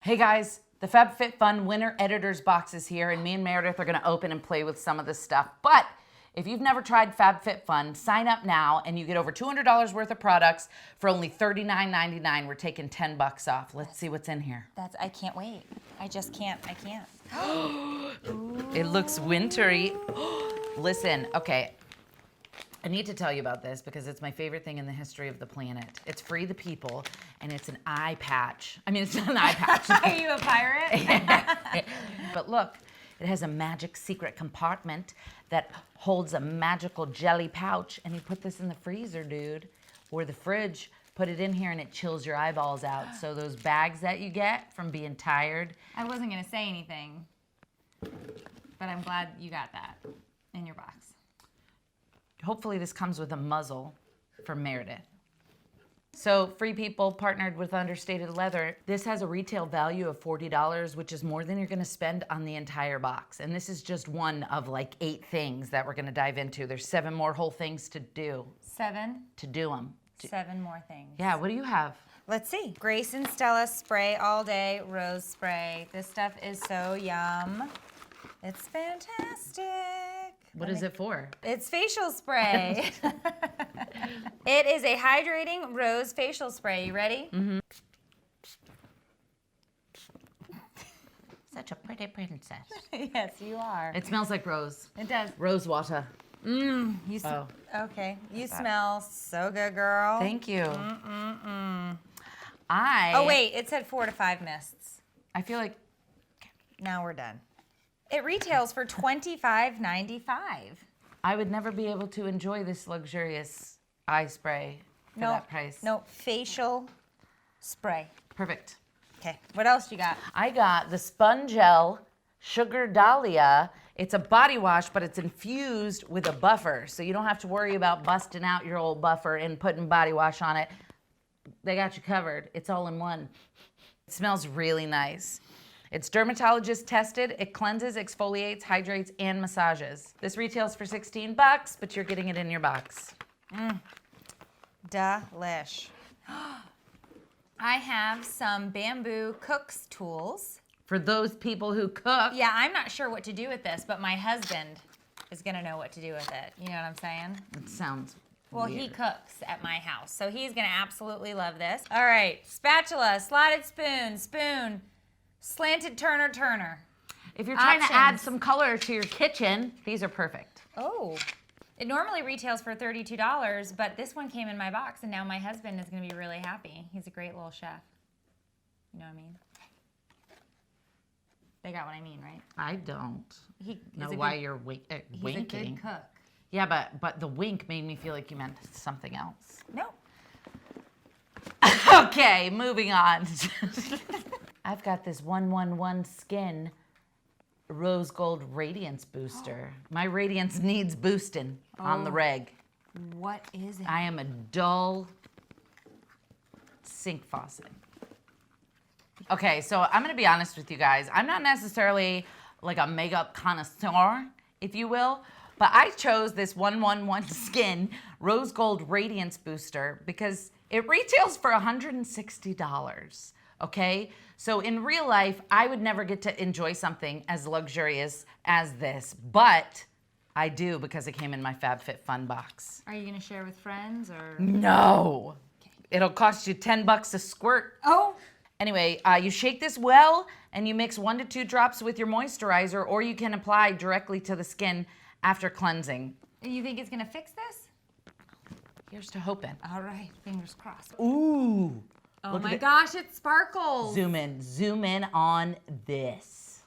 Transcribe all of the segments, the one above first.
Hey guys, the FabFitFun Winter Editors Box is here, and me and Meredith are gonna open and play with some of this stuff. But if you've never tried FabFitFun, sign up now and you get over $200 worth of products for only $39.99. We're taking $10 off. Let's see what's in here. I can't wait. I just can't. I can't. It looks wintry. Listen, okay. I need to tell you about this because it's my favorite thing in the history of the planet. It's Free the People, and it's an eye patch. I mean, it's not an eye patch. Are you a pirate? But look, it has a magic secret compartment that holds a magical jelly pouch, and you put this in the freezer, dude, or the fridge. Put it in here, and it chills your eyeballs out. So those bags that you get from being tired. I wasn't going to say anything, but I'm glad you got that in your box. Hopefully this comes with a muzzle for Meredith. So Free People partnered with Understated Leather. This has a retail value of $40, which is more than you're gonna spend on the entire box. And this is just one of like 8 things that we're gonna dive into. There's 7 more whole things to do. 7? To do them. 7 more things. Yeah, what do you have? Let's see. Grace and Stella spray all day, rose spray. This stuff is so yum. It's fantastic. What is it for? It's facial spray. It is a hydrating rose facial spray. You ready? Mm-hmm. Such a pretty princess. Yes, you are. It smells like rose. It does. Rose water. Okay. You smell so good, girl. Thank you. Oh, wait. it said 4 to 5 mists. I feel like Now we're done. It retails for $25.95. I would never be able to enjoy this luxurious eye spray for that price. No, facial spray. Perfect. Okay, what else you got? I got the Spongel Sugar Dahlia. It's a body wash, but it's infused with a buffer, so you don't have to worry about busting out your old buffer and putting body wash on it. They got you covered. It's all in one. It smells really nice. It's dermatologist tested. It cleanses, exfoliates, hydrates, and massages. This retails for $16, but you're getting it in your box. Delish. I have some bamboo cooks tools. For those people who cook. Yeah, I'm not sure what to do with this, but my husband is gonna know what to do with it. You know what I'm saying? It sounds Well, weird. he cooks at my house, so he's gonna absolutely love this. All right, spatula, slotted spoon, slanted turner. If you're trying to add Options. some color to your kitchen, these are perfect. Oh, it normally retails for $32, but this one came in my box, and now my husband is gonna be really happy. He's a great little chef. You know what I mean? They got what I mean, right? I don't He's know a why good, you're He's a winking. good cook. Yeah, but the wink made me feel like you meant something else. No. Okay, moving on. I've got this 111 Skin Rose Gold Radiance Booster. My radiance needs boosting on the reg. What is it? I am a dull sink faucet. Okay, so I'm gonna be honest with you guys. I'm not necessarily like a makeup connoisseur, if you will, but I chose this 111 Skin Rose Gold Radiance Booster because it retails for $160, okay? So in real life, I would never get to enjoy something as luxurious as this, but I do because it came in my FabFitFun box. Are you gonna share with friends or? No. It'll cost you $10 a squirt. Oh. Anyway, you shake this well and you mix 1 to 2 drops with your moisturizer, or you can apply directly to the skin after cleansing. You think it's gonna fix this? Here's to hoping. All right, fingers crossed. Ooh. Oh Look at my it. gosh, it sparkles. Zoom in on this.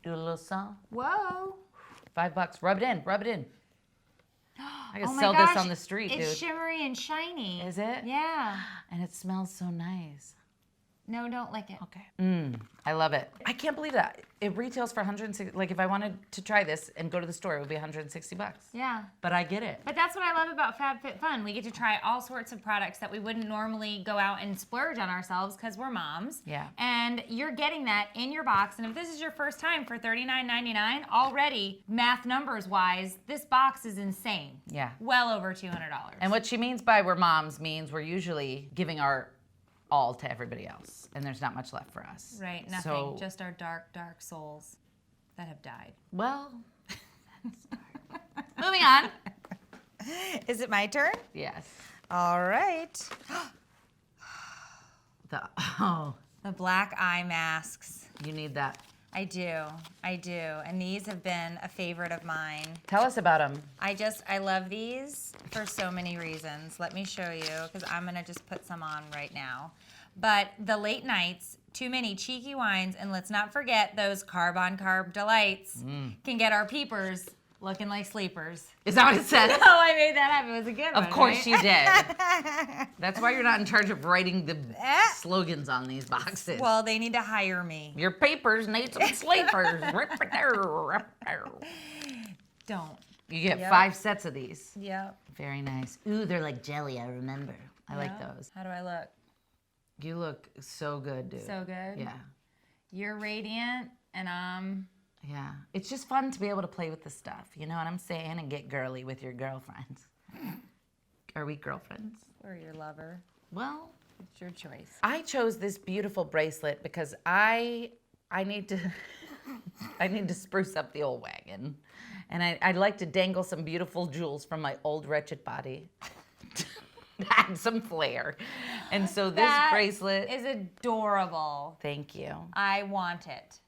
Do a little song. Whoa. $5. Rub it in. I can Oh my sell gosh, this on the street, it's dude. shimmery and shiny. Is it? Yeah. And it smells so nice. No, don't lick it. Okay. I love it. I can't believe that. It retails for $160. Like if I wanted to try this and go to the store, it would be $160. Yeah. But I get it. But that's what I love about FabFitFun. We get to try all sorts of products that we wouldn't normally go out and splurge on ourselves because we're moms. Yeah. And you're getting that in your box. And if this is your first time for $39.99, already, math numbers wise, this box is insane. Yeah. Well over $200. And what she means by we're moms means we're usually giving our all to everybody else, and there's not much left for us. Right, nothing. So, Just our dark, dark souls that have died. well, moving on. Is it my turn? Yes. All right. Oh, The black eye masks. you need that. I do. And these have been a favorite of mine. Tell us about them. I love these for so many reasons. Let me show you, because I'm gonna just put some on right now. But the late nights, too many cheeky wines, and let's not forget those carb-on-carb delights can get our peepers looking like sleepers. Is that what it said? Oh, I made that up. It was a good one. Of course right? you did. That's why you're not in charge of writing the slogans on these boxes. Well, they need to hire me. Your papers need some sleepers. Don't. You get Yep. 5 sets of these. Yep. Very nice. Ooh, they're like jelly, I remember. I like Yeah. those. How do I look? You look so good, dude. So good. Yeah. You're radiant, and Yeah. It's just fun to be able to play with the stuff, you know what I'm saying? And get girly with your girlfriends. Are we girlfriends? or your lover. Well, It's your choice. I chose this beautiful bracelet because I need to I need to spruce up the old wagon. And I'd like to dangle some beautiful jewels from my old wretched body. Add some flair. And so this That bracelet is adorable. Thank you. I want it.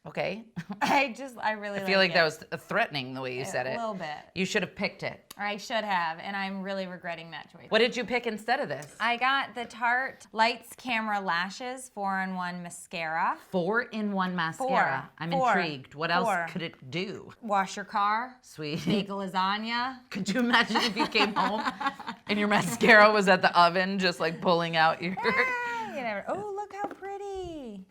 Okay. I really I feel like that was threatening the way you said it. A little bit. You should have picked it. I should have, and I'm really regretting that choice. What did you pick instead of this? I got the Tarte Lights Camera Lashes 4-in-1 mascara. 4-in-1 mascara. I'm Four. intrigued. What else Four. could it do? Wash your car. Sweet. Make a lasagna. Could you imagine if you came home and your mascara was at the oven, just like pulling out your... You never. Oh, look how pretty.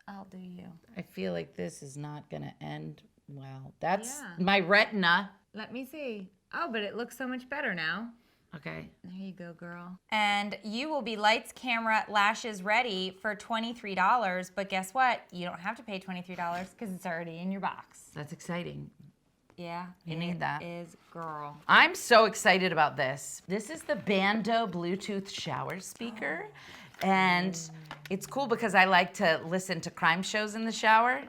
I'll do you. I feel like this is not gonna end well. That's Yeah. my retina. Let me see. Oh, but it looks so much better now. Okay. There you go, girl. And you will be lights, camera, lashes ready for $23. But guess what? You don't have to pay $23 because it's already in your box. That's exciting. Yeah. You need that. It is, girl. I'm so excited about this. This is the Bando Bluetooth shower speaker. And it's cool because I like to listen to crime shows in the shower.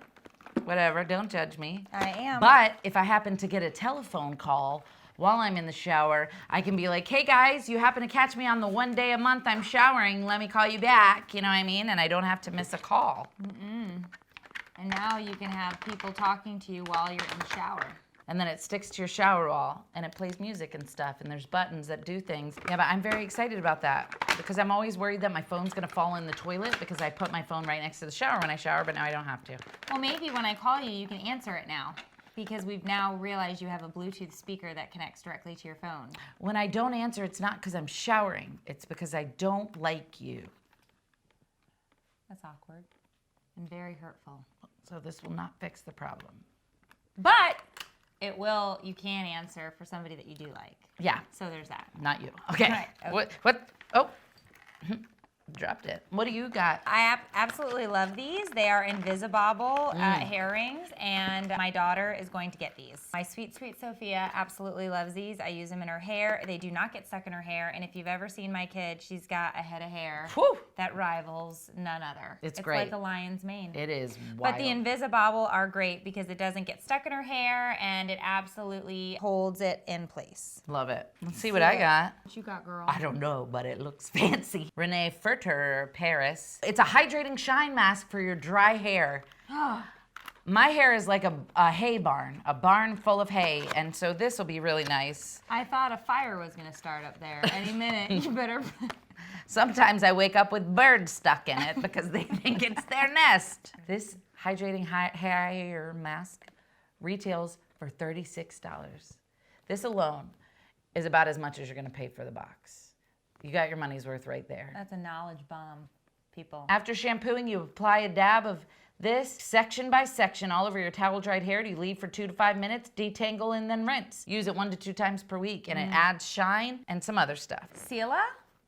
Whatever, don't judge me. I am. But if I happen to get a telephone call while I'm in the shower, I can be like, hey guys, you happen to catch me on the one day a month I'm showering, let me call you back, you know what I mean? And I don't have to miss a call. And now you can have people talking to you while you're in the shower. And then it sticks to your shower wall and it plays music and stuff and there's buttons that do things. Yeah, but I'm very excited about that because I'm always worried that my phone's gonna fall in the toilet because I put my phone right next to the shower when I shower, but now I don't have to. Well, maybe when I call you, you can answer it now because we've now realized you have a Bluetooth speaker that connects directly to your phone. When I don't answer, it's not because I'm showering. It's because I don't like you. That's awkward and very hurtful. So this will not fix the problem. But it will, you can answer for somebody that you do like. Yeah, So there's that. not you. Okay. Right, okay. What? Oh, dropped it. What do you got? I absolutely love these. They are Invisibobble hair rings, and my daughter is going to get these. My sweet, sweet Sophia absolutely loves these. I use them in her hair. They do not get stuck in her hair, and if you've ever seen my kid, she's got a head of hair Whew. that rivals none other. It's It's great. like a lion's mane. It is But wild. the Invisibobble are great because it doesn't get stuck in her hair, and it absolutely holds it in place. Love it. Let's see what I got. What you got, girl? I don't know, but it looks fancy. Renee Furter, Paris. It's a hydrating shine mask for your dry hair. My hair is like a hay barn, a barn full of hay, and so this will be really nice. I thought a fire was going to start up there any minute. You better... Sometimes I wake up with birds stuck in it because they think it's their nest. This hydrating hair mask retails for $36. This alone is about as much as you're gonna pay for the box. You got your money's worth right there. That's a knowledge bomb, people. After shampooing, you apply a dab of this section by section all over your towel dried hair. You leave for 2 to 5 minutes, detangle, and then rinse. Use it 1 to 2 times per week, and it adds shine and some other stuff. Sela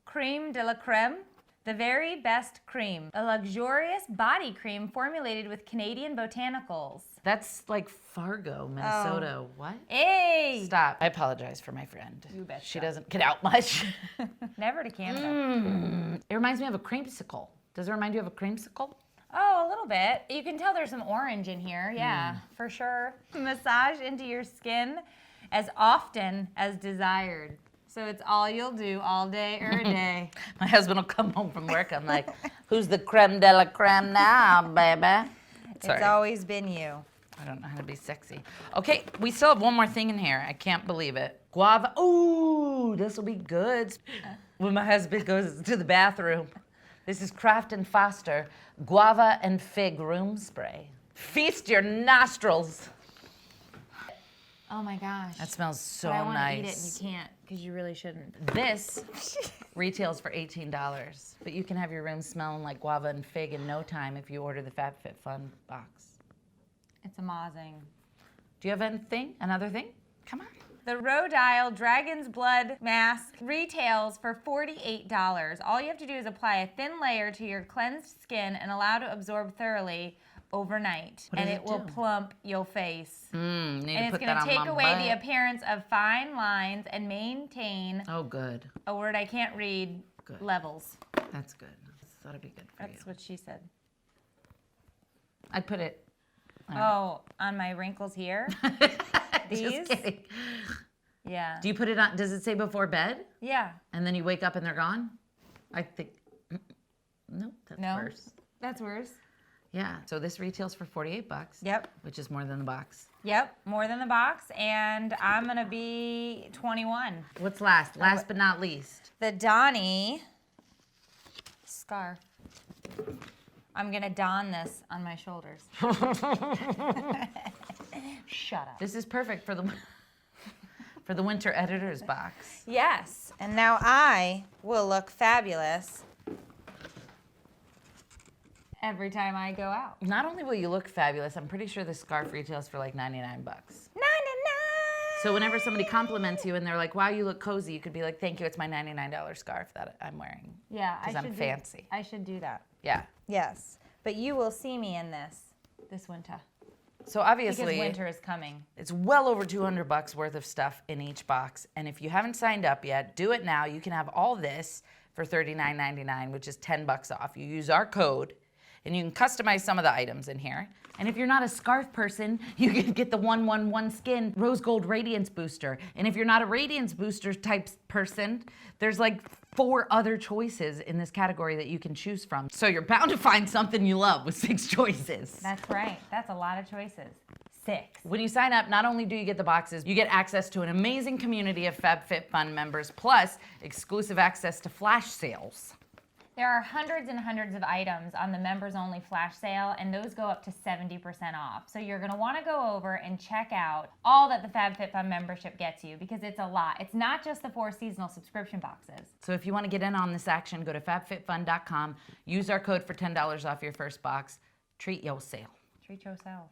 Creme de la Creme The Very Best Cream, a luxurious body cream formulated with Canadian botanicals. That's like Fargo, Minnesota. What? Hey! Stop. I apologize for my friend. You betcha. She doesn't get out much. Never to Canada. It reminds me of a creamsicle. Does it remind you of a creamsicle? Oh, a little bit. You can tell there's some orange in here. Yeah, for sure. Massage into your skin as often as desired. So it's all you'll do all day or a day. My husband will come home from work. I'm like, who's the creme de la creme now, baby? Sorry. It's always been you. I don't know how to be sexy. Okay, we still have one more thing in here. I can't believe it. Guava. Ooh, this will be good. When my husband goes to the bathroom. This is Kraft and Foster Guava and Fig Room Spray. Feast your nostrils. Oh my gosh. That smells so I want to nice. eat it and you can't because you really shouldn't. This retails for $18, but you can have your room smelling like guava and fig in no time if you order the FabFitFun box. It's amazing. Do you have another thing? Come on. The Rhode Island Dragon's Blood Mask retails for $48. All you have to do is apply a thin layer to your cleansed skin and allow to absorb thoroughly overnight. What and does it it will do? plump your face. Need And to it's put going that to on take my away the butt. appearance of fine lines and maintain Oh, good. a word I can't read, Good. levels. That's good. That'll be good for you. That's what she said. I'd put it. Oh, on my wrinkles here? These? Just kidding. Yeah. Do you put it on? Does it say before bed? Yeah. And then you wake up and they're gone? I think. No, that's No. worse. That's worse. Yeah. So this retails for $48. Yep. Which is more than the box. Yep, more than the box, and I'm going to be 21. What's last? Last but not least. The Donnie scarf. I'm going to don this on my shoulders. Shut up. This is perfect for the for the winter editor's box. Yes, and now I will look fabulous every time I go out. Not only will you look fabulous, I'm pretty sure this scarf retails for like $99. 99. So whenever somebody compliments you and they're like, "Wow, you look cozy," you could be like, "Thank you, it's my $99 scarf that I'm wearing." Yeah, I 'Cause I'm should fancy. I should do that. Yeah. Yes, but you will see me in this winter. So obviously, Because winter is coming. it's well over $200 worth of stuff in each box. And if you haven't signed up yet, do it now. You can have all this for $39.99, which is $10 off. You use our code, and you can customize some of the items in here. And if you're not a scarf person, you can get the 111 Skin Rose Gold Radiance Booster. And if you're not a Radiance Booster type person, there's like 4 other choices in this category that you can choose from. So you're bound to find something you love with 6 choices. That's right. That's a lot of choices. 6. When you sign up, not only do you get the boxes, you get access to an amazing community of FabFitFun members, plus exclusive access to flash sales. There are hundreds and hundreds of items on the members-only flash sale, and those go up to 70% off. So you're going to want to go over and check out all that the FabFitFun membership gets you, because it's a lot. It's not just the 4 seasonal subscription boxes. So if you want to get in on this action, go to fabfitfun.com, use our code for $10 off your first box. Treat yourself. Treat yourself.